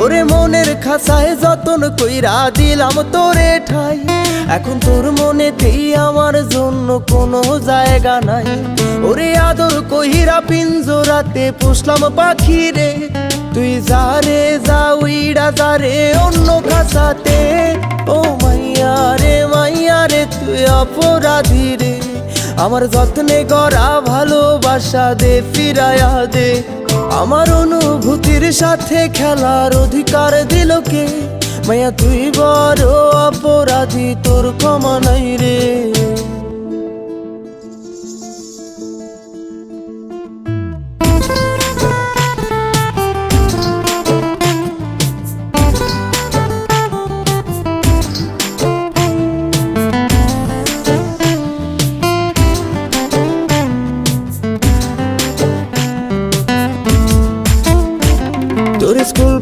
ওরে মনের খাসায় যতন কইরা দিলাম তোরে ঠাই, এখন তোর মনেতেই আমার জন্য কোনো জায়গা নাই। ওরে আদর কইরা পিঞ্জরাতে পুষলাম পাখি রে, তুই যারে যা উইড়া যারে অন্য খাসাতে। ও মাইয়া রে তুই অপরাধী রে, আমার যত্নে গড়া ভালোবাসা দে ফিরায়া দে। আমার অনুভূতির সাথে খেলার অধিকার দিল কে? মাইয়া তুই বড় অপরাধী, তোর ক্ষমা নাই রে।